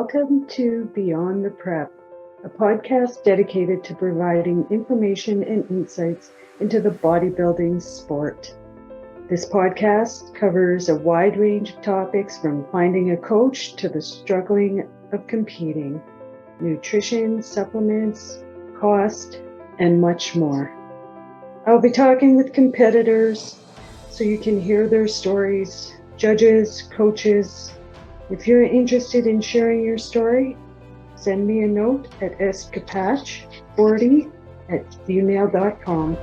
Welcome to Beyond the Prep, a podcast dedicated to providing information and insights into the bodybuilding sport. This podcast covers a wide range of topics from finding a coach to the struggling of competing, nutrition, supplements, cost, and much more. I'll be talking with competitors so you can hear their stories, judges, coaches. If you're interested in sharing your story, send me a note at scapach40@gmail.com.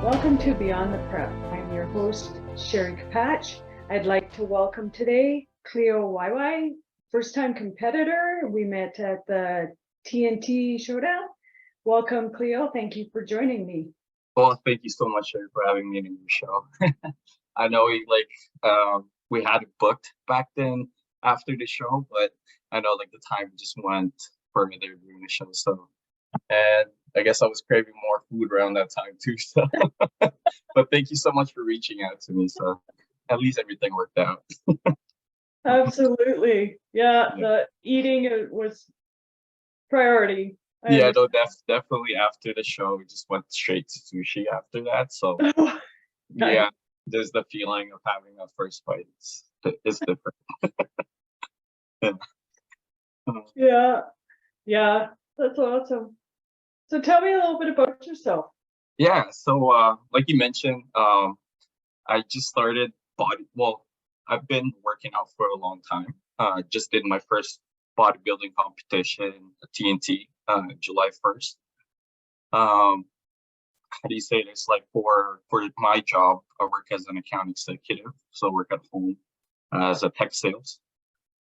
Welcome to Beyond the Prep. I'm your host, Sherry Capach. I'd like to welcome today Cleo Wayway, first-time competitor. We met at the TNT Showdown. Welcome, Cleo. Thank you for joining me. Well, thank you so much, Sherry, for having me in your show. I know we had it booked back then after the show, but I know the time just went further during the show. So, and I guess I was craving more food around that time too. So, but thank you so much for reaching out to me. So, at least everything worked out. Absolutely, yeah. The eating was priority. Yeah, no, definitely after the show, we just went straight to sushi after that. So, yeah. There's the feeling of having a first fight. It's different. Yeah, that's awesome. So tell me a little bit about yourself. Yeah, so like you mentioned, I just started I've been working out for a long time. Just did my first bodybuilding competition at TNT, July 1st. How do you say this? For my job, I work as an account executive, so I work at home as a tech sales.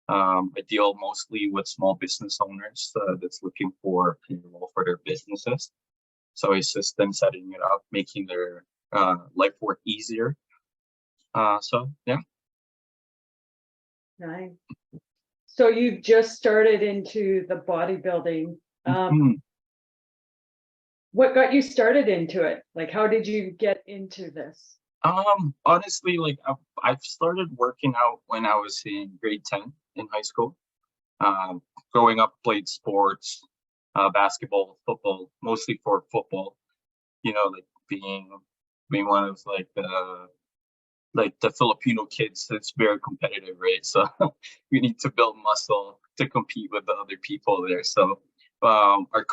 I deal mostly with small business owners that's looking for payroll for their businesses. So I assist them setting it up, making their life work easier. So yeah. Nice. So you just started into the bodybuilding. What got you started into it? How did you get into this? Honestly, I've started working out when I was in grade 10 in high school. Growing up, played sports, basketball, football, mostly for football. Being one of the Filipino kids that's very competitive, right? So we need to build muscle to compete with the other people there. So our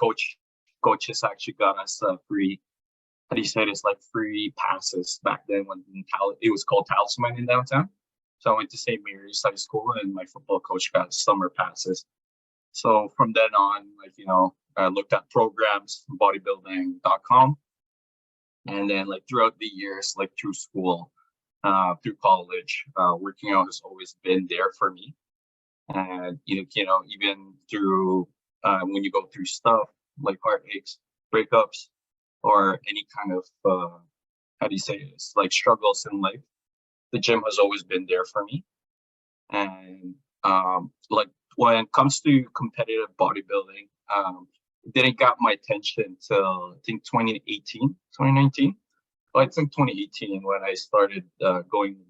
coaches actually got us free, how do you say this, free passes back then when it was called Talisman in downtown. So I went to St. Mary's High School and my football coach got summer passes. So from then on, I looked at programs, bodybuilding.com. And then throughout the years, through school, through college, working out has always been there for me. And, even through when you go through stuff like heartaches, breakups, or any kind of, how do you say this, struggles in life, the gym has always been there for me. And when it comes to competitive bodybuilding, it didn't got my attention till I think 2019. But I think 2018 when I started going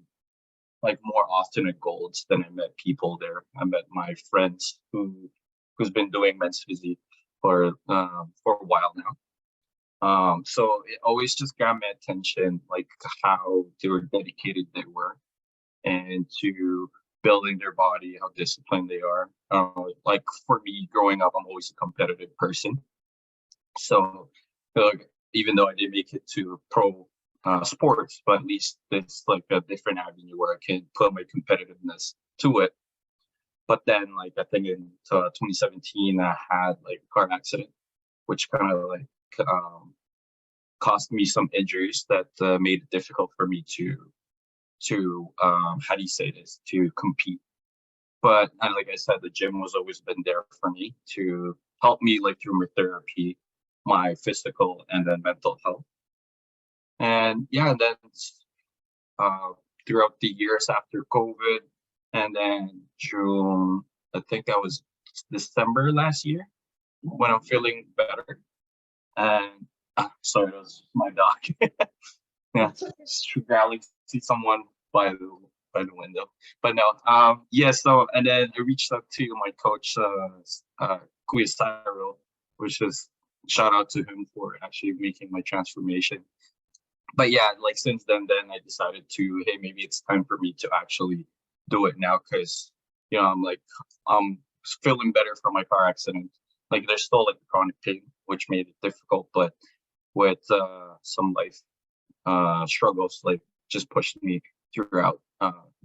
more often at Golds, then I met people there. I met my friends who's been doing men's physique for a while now. So it always just got my attention, how they were dedicated they were, and to building their body, how disciplined they are. For me, growing up, I'm always a competitive person. So even though I didn't make it to pro sports, but at least it's a different avenue where I can put my competitiveness to it. But then, I think in 2017, I had a car accident, which kind of caused me some injuries that made it difficult for me to how do you say this, to compete. But like I said, the gym was always been there for me to help me through my therapy, my physical and then mental health. And yeah, then throughout the years after COVID, and then June, I think that was December last year, when I'm feeling better. And sorry, that was my dog. Yeah, just rarely see someone by by the window. But no, yeah. So and then I reached out to my coach, Cleo, which is shout out to him for actually making my transformation. But yeah, like since then I decided to, hey, maybe it's time for me to actually do it now, because I'm like I'm feeling better from my car accident. Like there's still like chronic pain, which made it difficult, but with some life struggles, like just pushed me throughout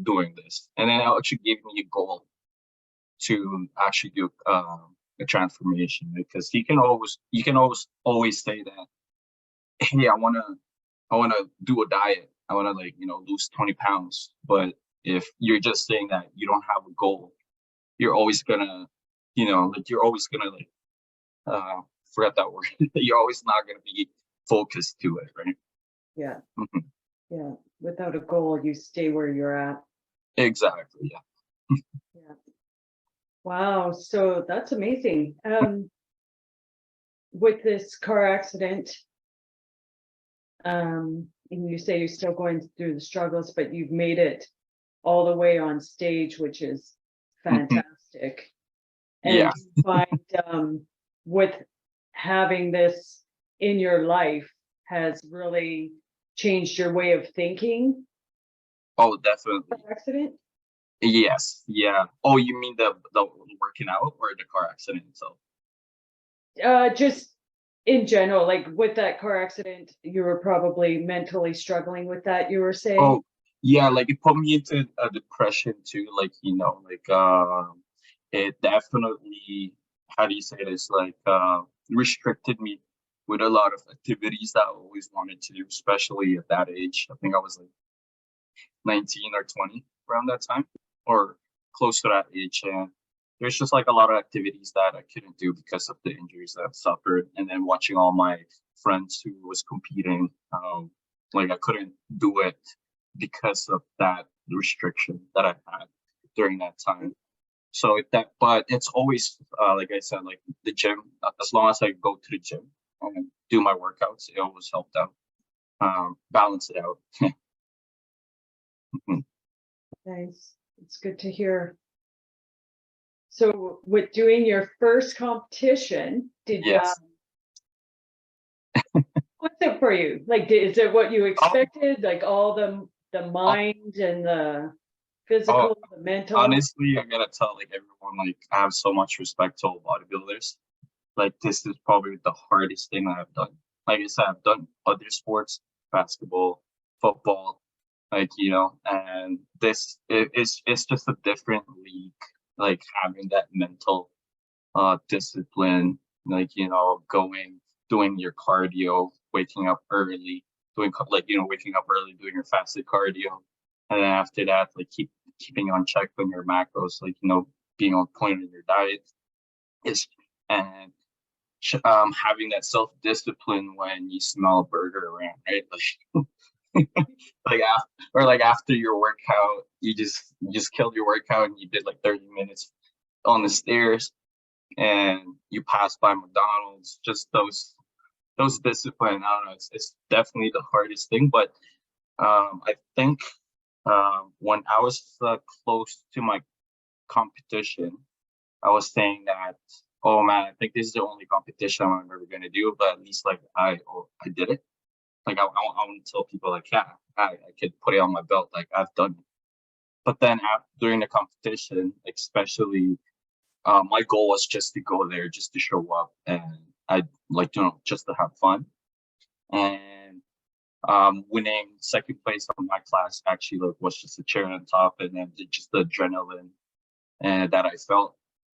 doing this, and then it actually gave me a goal to actually do a transformation, because you can always say that, hey, I want to do a diet. I want to like, lose 20 pounds. But if you're just saying that you don't have a goal, you're always gonna, you're always gonna like, forget that word. You're always not gonna be focused to it, right? Yeah. Mhm. Yeah. Without a goal, you stay where you're at. Exactly. Yeah. Yeah. Wow. So that's amazing. With this car accident, and you say you're still going through the struggles, but you've made it all the way on stage, which is fantastic. And Yeah. you find with having this in your life has really changed your way of thinking. Oh, definitely. Car accident? Yes. Yeah. Oh, you mean the working out or the car accident itself? Just in general, like with that car accident, you were probably mentally struggling with that, you were saying? Oh, yeah, like it put me into a depression too. Like, it definitely, how do you say this? Like, restricted me with a lot of activities that I always wanted to do, especially at that age. I think I was like 19 or 20 around that time, or close to that age. And there's just like a lot of activities that I couldn't do because of the injuries that I've suffered. And then watching all my friends who was competing, like I couldn't do it because of that restriction that I had during that time. So but it's always, like I said, like the gym, as long as I go to the gym and do my workouts, it always helped out, balance it out. Nice. It's good to hear. So with doing your first competition, Yes. what's it for you? Like, is it what you Oh, expected? Like all the oh, mind and the oh, physical, the mental? honestly, I gotta tell like everyone, like I have so much respect to all bodybuilders. Like this is probably the hardest thing that I've done. Like I said, I've done other sports, basketball, football, like and it's just a different league. Like having that mental discipline, like doing your cardio, waking up early, waking up early, doing your fasted cardio, and then after that, like keeping on check on your macros, like being on point in your diet is and having that self discipline when you smell a burger around, right? Like, like after your workout, you just killed your workout and you did like 30 minutes on the stairs, and you pass by McDonald's. Just those discipline. I don't know. It's definitely the hardest thing, but I think when I was close to my competition, I was saying that, oh man, I think this is the only competition I'm ever gonna do, but at least like I did it. Like I want to tell people like, yeah, I could put it on my belt. Like I've done it. But then during the competition, especially, my goal was just to go there, just to show up, and I like just to have fun. And winning second place on my class actually like was just a cherry on top, and then just the adrenaline and that I felt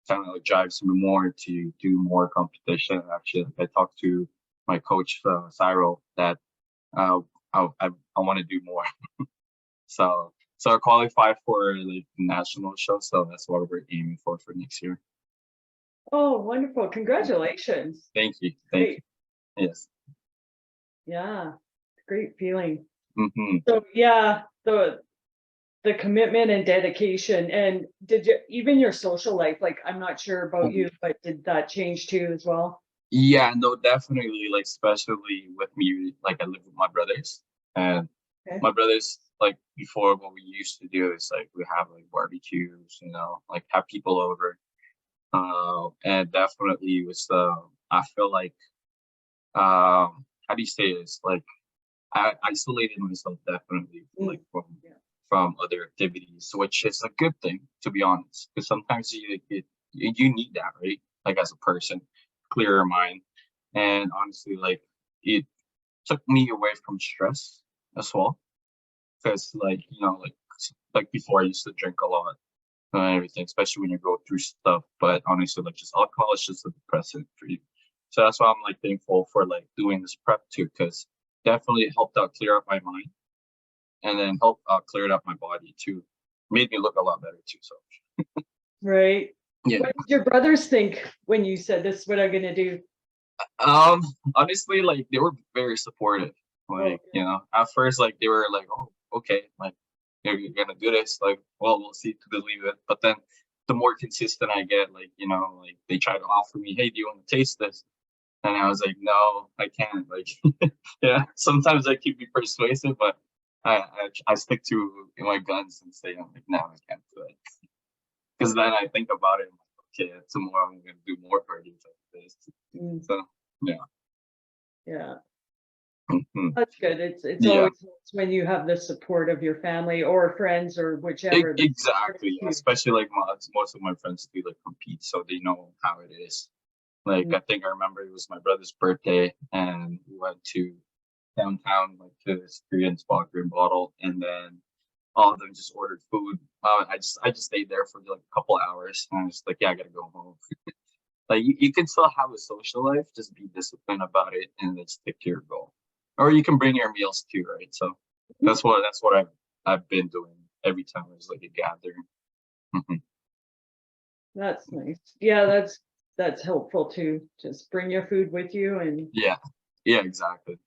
kind of like drives me more to do more competition. Actually, like, I talked to my coach, Cyril, that uh, I want to do more. So I qualified for like the national show. So that's what we're aiming for next year. Oh, wonderful. Congratulations. Thank you. Thank Great. you. Yes. Yeah. Great feeling. Hmm. So yeah, the commitment and dedication. And did you even your social life, like I'm not sure about you, but did that change too as well? Yeah, no, definitely. Like, especially with me, like I live with my brothers, and Okay. my brothers like before, what we used to do is like we have like barbecues, like have people over. And definitely it was I feel like how do you say this? Like I isolated myself definitely like from other activities, which is a good thing to be honest, because sometimes you need that, right? Like as a person, clear your mind, and honestly, like it took me away from stress as well, because like before I used to drink a lot and everything, especially when you go through stuff. But honestly, like just alcohol is just a depressant for you. So that's why I'm like thankful for like doing this prep too, because definitely helped out clear up my mind and then helped clear up my body too. Made me look a lot better too. So Right. yeah. What did your brothers think when you said this is what I'm gonna do? Honestly, like they were very supportive. Like, at first like they were like, oh, okay, like you're gonna do this, like, well, we'll see to believe it. But then the more consistent I get, like, like they try to offer me, hey, do you want to taste this? And I was like, no, I can't. Like, yeah, sometimes I can be persuasive, but I stick to my guns and say, I'm like, no, I can't do it. Because then I think about it, I'm like, okay, tomorrow I'm gonna do more parties like this. So yeah. Yeah. Mhm. That's good. It's Yeah, always nice when you have the support of your family or friends or whichever. exactly. Yeah. Especially like most of my friends do like compete, so they know how it is. Like I think I remember it was my brother's birthday, and we went to downtown, like to this Korean spot, Green Bottle, and then all of them just ordered food. I just stayed there for like a couple of hours, and I was like, yeah, I gotta go home. Like you can still have a social life, just be disciplined about it and then stick to your goal. Or you can bring your meals too, right? So that's what I've been doing every time there's like a gathering. Mhm. That's nice. Yeah, that's helpful too. Just bring your food with you Yeah, yeah, exactly.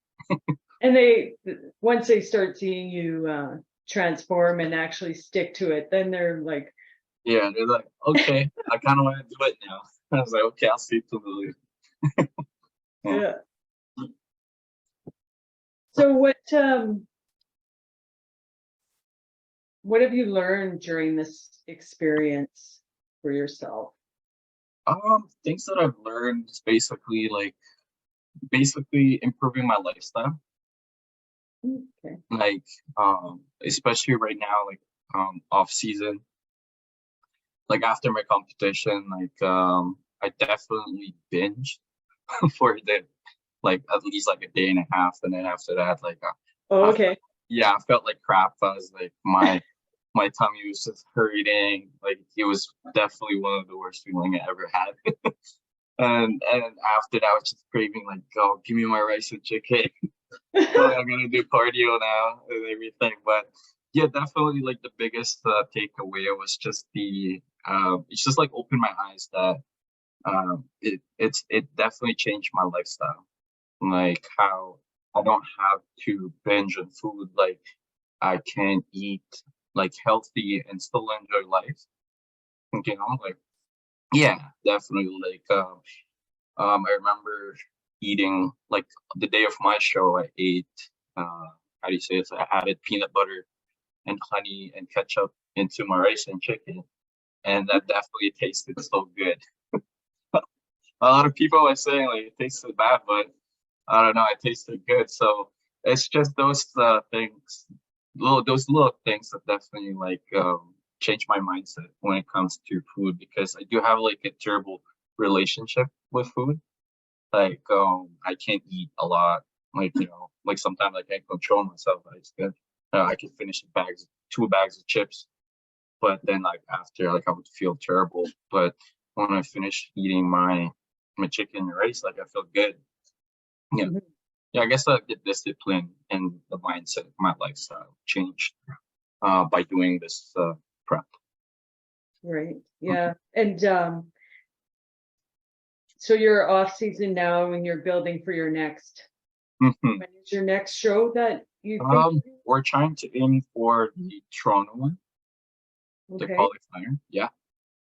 and they once they start seeing you transform and actually stick to it, then they're like, Yeah, they're like, okay, I kind of want to do it now. I was like, okay, I'll see to the yeah. yeah. So what have you learned during this experience for yourself? Things that I've learned is basically improving my lifestyle. Okay. Like, especially right now, like off season, like after my competition, like I definitely binged for the like at least like a day and a half, and then after that, like Oh, I okay. yeah, I felt like crap. I was like my tummy was just hurting. Like it was definitely one of the worst feeling I ever had. And after that, I was just craving like, oh, give me my rice and chicken. Well, I'm gonna do cardio now and everything. But yeah, definitely like the biggest takeaway was just it's just like opened my eyes that it definitely changed my lifestyle. Like how I don't have to binge on food. Like I can eat like healthy and still enjoy life. Like yeah, definitely. Like I remember eating like the day of my show. I ate how do you say it? I added peanut butter and honey and ketchup into my rice and chicken, and that definitely tasted so good. A lot of people are saying like it tasted bad, but I don't know, it tasted good. So it's just those things, those little things that definitely like change my mindset when it comes to food, because I do have like a terrible relationship with food. Like I can't eat a lot. Like like sometimes I can't control myself. It's good. I can finish two bags of chips, but then like after, like I would feel terrible. But when I finish eating my chicken and rice, like I feel good. Yeah, Mhm. yeah. I guess the discipline and the mindset of my lifestyle changed by doing this prep. Right. Yeah. And so you're off season now and you're building for your next. Mhm. When is your next show that you think? We're trying to aim for the Toronto one, the Okay. qualifier. Yeah.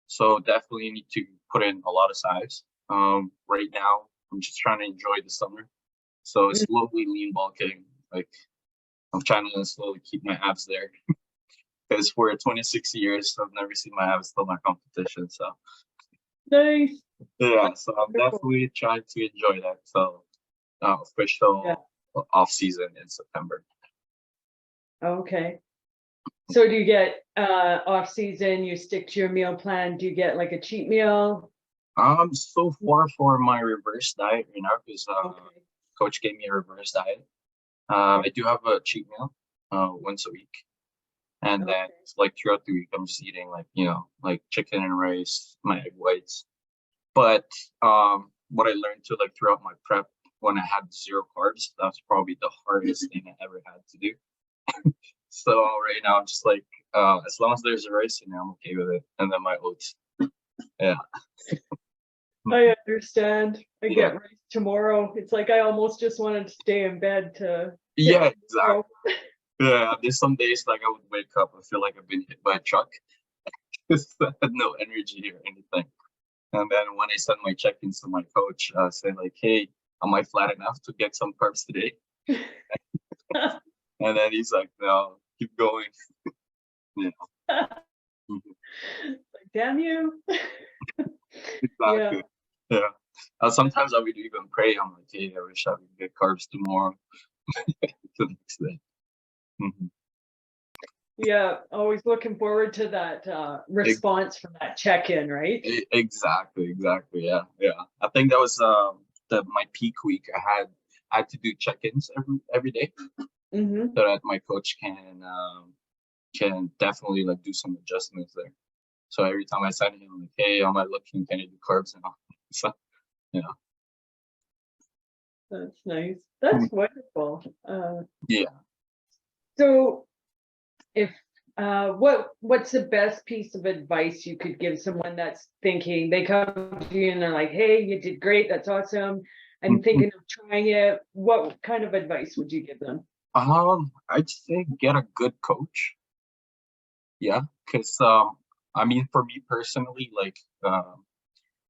So definitely need to put in a lot of size. Right now I'm just trying to enjoy the summer. So Mm. slowly lean bulking, like I'm trying to slowly keep my abs there because for 26 years, I've never seen my abs till my competition. So Nice. yeah, so I'm Wonderful. definitely trying to enjoy that. So official off season in September. Okay. So do you get off season, you stick to your meal plan? Do you get like a cheat meal? So far for my reverse diet right now, because Okay. coach gave me a reverse diet. I do have a cheat meal once a week, and then Okay. like throughout the week, I'm just eating like like chicken and rice, my egg whites. But what I learned to like throughout my prep when I had 0 carbs, that's probably the hardest thing I ever had to do. So right now I'm just like, as long as there's a rice in there, I'm okay with it, and then my oats. Yeah, I understand. I yeah, get rice tomorrow. It's like I almost just wanted to stay in bed to hit yeah, tomorrow. exactly. Yeah, there's some days like I would wake up and feel like I've been hit by a truck. Just had no energy or anything. And then when I send my check-ins to my coach, say like, "Hey, am I flat enough to get some carbs today?" And then he's like, "No, keep going." You Mhm. Like, damn you. Yeah. Exactly. Yeah. Sometimes I would even pray. I'm like, "Hey, I wish I would get carbs tomorrow." The next day. Mhm. Yeah. Always looking forward to that Ex- response from that check-in, right? Exactly. Exactly. Yeah. Yeah. I think that was my peak week. I had to do check-ins every day Mm-hmm. so that my coach can definitely like do some adjustments there. So every time I send him like, "Hey, am I looking? Can I do carbs now?" So yeah, That's nice. That's Mm. wonderful. Yeah. So if what's the best piece of advice you could give someone that's thinking, they come to you and they're like, hey, you did great, that's awesome, I'm Mhm. thinking of trying it, what kind of advice would you give them? I'd say get a good coach. Yeah, because I mean, for me personally, like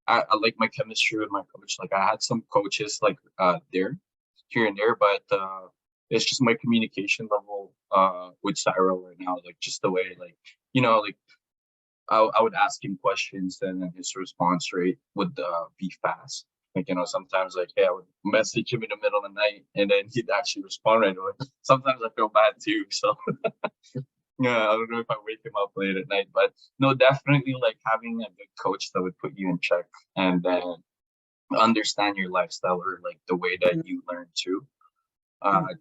I like my chemistry with my coach. Like I had some coaches like there, here and there, but it's just my communication level with Cyril right now. Like just the way like like I would ask him questions and then his response rate would be fast. Like, sometimes like, hey, I would message him in the middle of the night and then he'd actually respond right away. Sometimes I feel bad too. So yeah, I don't know if I wake him up late at night, but no, definitely like having a good coach that would put you in check and then understand your lifestyle or like the way that you learn too.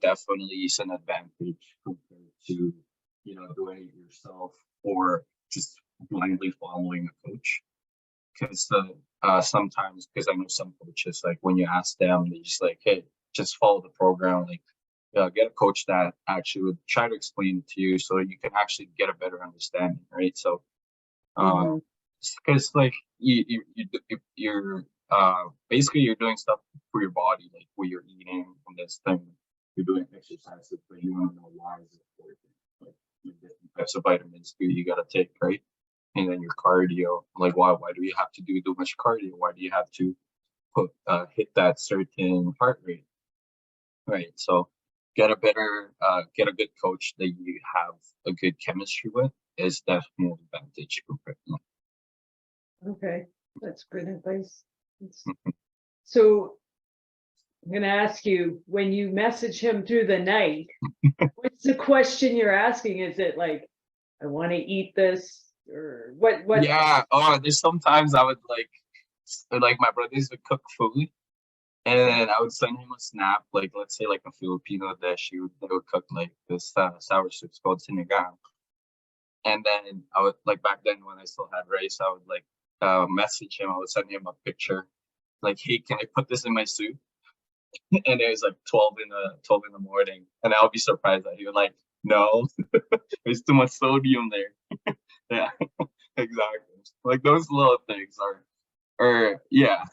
Definitely is an advantage compared to, doing it yourself or just blindly following a coach. Because sometimes, because I know some coaches, like when you ask them, they just like, hey, just follow the program. Like, get a coach that actually would try to explain it to you so you can actually get a better understanding, right? So, Mm-hmm. because like you're basically you're doing stuff for your body, like what you're eating and this thing. You're doing exercises, but you want to know why is it working. Like different types of vitamins you gotta take, right? And then your cardio, like why do you have to do much cardio? Why do you have to hit that certain heart rate? Right. So get a good coach that you have a good chemistry with is definitely an advantage compared to Okay, that's good advice. So I'm going to ask you, when you message him through the night, what's the question you're asking? Is it like, I want to eat this, or what? Yeah. Oh, there's sometimes I would like my brothers would cook food and then I would send him a snap, like let's say like a Filipino dish. They would cook like this sour soup called sinigang. And then I would like back then when I still had rice, I would like message him. I would send him a picture, like, "Hey, can I put this in my soup?" And it was like 12 in the morning, and I'll be surprised that he was like, "No, there's too much sodium there." Yeah, exactly. Like those little things are yeah.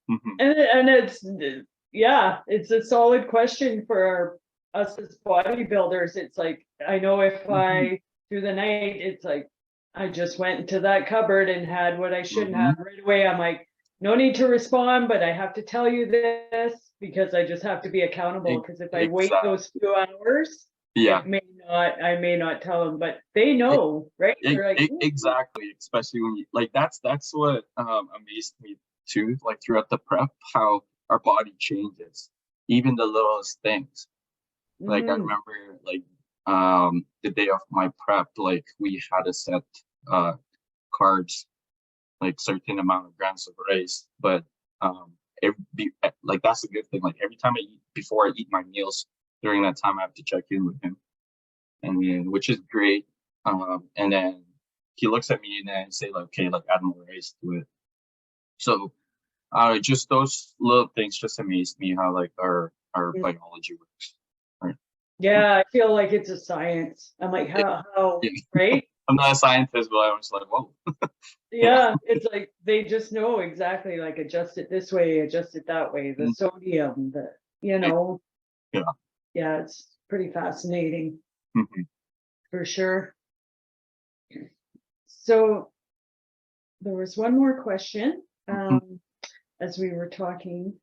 Mhm. And it's, yeah, it's a solid question for us as bodybuilders. It's like, I know if Mhm. I through the night, it's like I just went into that cupboard and had what I shouldn't have Mhm. right away. I'm like, no need to respond, but I have to tell you this because I just have to be accountable. Because if I wait those Exactly. few hours, Yeah. I may not tell them, but they know, right? They're like, Exactly. Especially when you like that's what amazed me too, like throughout the prep, how our body changes, even the littlest things. Like I remember like the day of my prep, like we had to set carbs, like certain amount of grams of rice, but like that's a good thing. Like every time I eat, before I eat my meals during that time, I have to check in with him, and then which is great. And then he looks at me and then say like, okay, like add more rice to it. So just those little things just amaze me how like our biology works. Right. yeah, I feel like it's a science. I'm like, how, Yeah. right? I'm not a scientist, but I was like, whoa. Yeah, it's like they just know exactly, like adjust it this way, adjust it that way, the sodium, Yeah. yeah, it's pretty fascinating Mhm. for sure. So there was one more question as we were talking.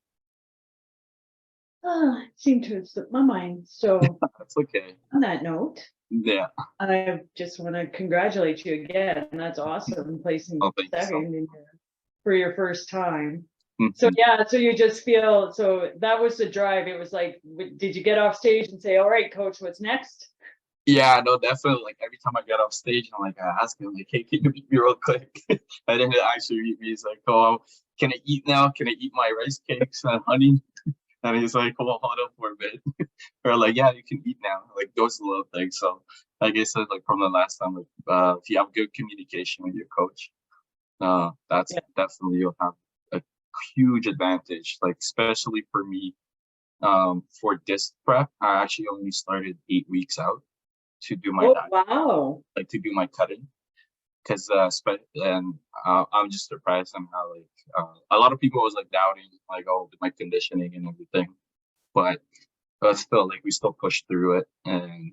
It seemed to have slipped my mind. So That's okay. on that note, Yeah. I just want to congratulate you again. That's awesome, placing Oh, thank you so second in for your first time. much. So yeah, so you just feel, so that was the drive. It was like, did you get off stage and say, all right, coach, what's next? Yeah, no, definitely. Like every time I get off stage, I'm like, I ask him, like, hey, can you meet me real quick? And then he actually meet me. He's like, oh, can I eat now? Can I eat my rice cakes and honey? And he's like, well, hold up for a bit. Or like, yeah, you can eat now. Like those little things. So like I said, like from the last time, like if you have good communication with your coach, that's Yeah. definitely you'll have a huge advantage. Like especially for me, for disc prep, I actually only started 8 weeks out to do my diet, Wow. like to do my cutting, because I'm just surprised somehow. Like a lot of people was like doubting, like, oh, my conditioning and everything, but still, like we still pushed through it, and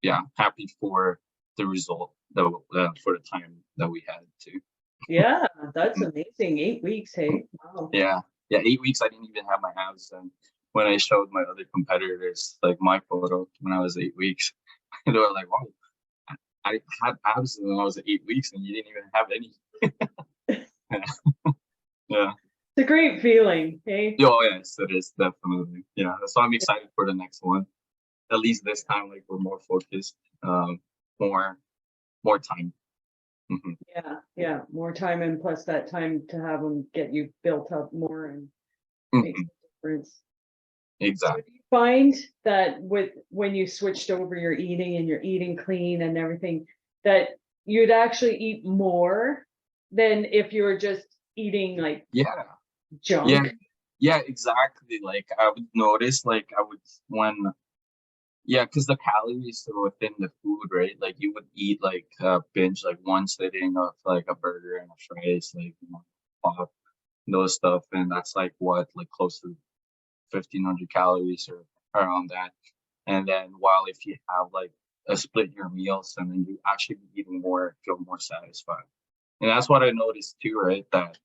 yeah, happy for the result for the time that we had too. Yeah, that's amazing. 8 weeks, hey? Wow. Yeah, 8 weeks. I didn't even have my abs, and when I showed my other competitors like my photo when I was 8 weeks, they were like, "Wow, I had abs when I was 8 weeks, and you didn't even have any." Yeah. It's a great feeling, hey? Oh, yes, it is definitely. Yeah, that's why I'm excited for the next one. At least this time, like we're more focused, more time. Hmm. Yeah, more time, and plus that time to have them get you built up more and makes Hmm. a difference. So Exactly. do you find that when you switched over your eating and you're eating clean and everything, that you'd actually eat more than if you were just eating like Yeah. Yeah. junk? Yeah. Exactly. Like I would notice, like I would when yeah, because the calories are within the food, right? Like you would eat like binge like one sitting of like a burger and a fries, like pop, those stuff, and that's like what like close to 1,500 calories or around that. And then while if you have like a split your meals and then you actually be eating more, feel more satisfied. And that's what I noticed too, right? That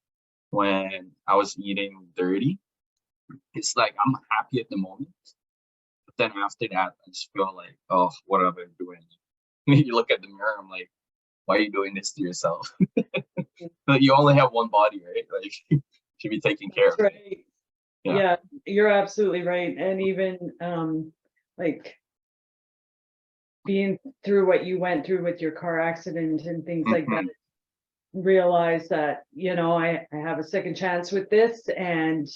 when I was eating dirty, it's like I'm happy at the moment. But then after that, I just feel like, oh, what have I been doing? You look at the mirror, I'm like, why are you doing this to yourself? Like, you only have one body, right? Like you should be taking care That's of it. right. Yeah. Yeah, you're absolutely right. And even like being through what you went through with your car accident and things like that, Hmm. realize that, I have a second chance with this. And,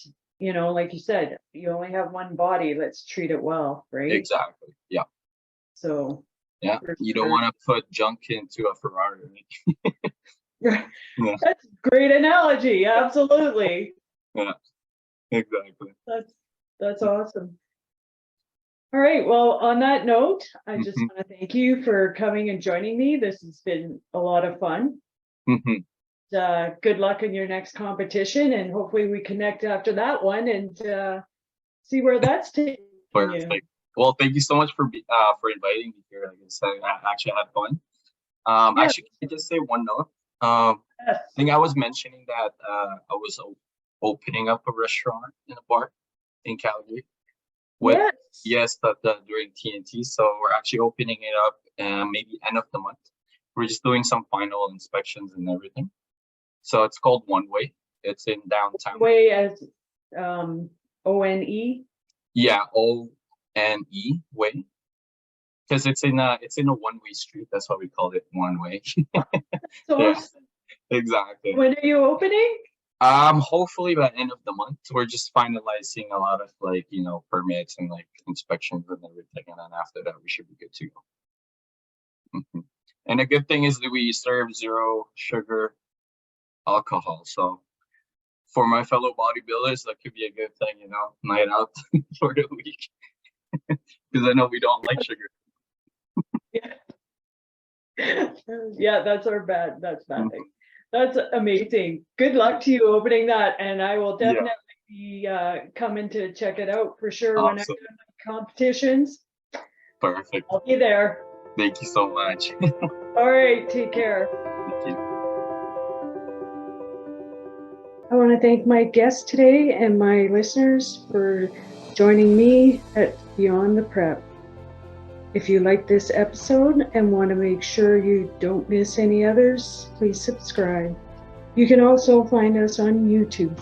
like you said, you only have one body. Let's treat it well, right? Exactly. Yeah. So, Yeah. for You don't sure. want to put junk into a Ferrari, right? Yeah. That's a great analogy. Absolutely. Yeah. Exactly. That's awesome. All right. Well, on that note, I just Hmm. want to thank you for coming and joining me. This has been a lot of fun. Hmm. Good luck in your next competition, and hopefully we connect after that one and see where that's taking you. Perfect. Well, thank you so much for inviting me here. Like I said, I actually had fun. Yeah. Actually, can I just say one note? I Yes. think I was mentioning that I was opening up a restaurant in a bar in Calgary. with Yes. yes, during TNT. So we're actually opening it up maybe end of the month. We're just doing some final inspections and everything. So it's called One Way. It's in downtown. Way as ONE. Yeah, ONE Way. Because it's in a one-way street. That's why we called it One Way. So Yeah, exactly. when are you opening? Hopefully by end of the month. We're just finalizing a lot of like, permits and like inspections and everything. And then after that, we should be good to go. Mhm. And the good thing is that we serve 0 sugar alcohol. So for my fellow bodybuilders, that could be a good thing, night out for the week. Because I know we don't like sugar. Yeah, that's bad thing. That's amazing. Good luck to you opening that, and I will definitely be coming to check it out for sure. When I Awesome. do my competitions. Perfect. I'll be there. Thank you so much. All right, take care. Thank you. I want to thank my guests today and my listeners for joining me at Beyond the Prep. If you like this episode and want to make sure you don't miss any others, please subscribe. You can also find us on YouTube.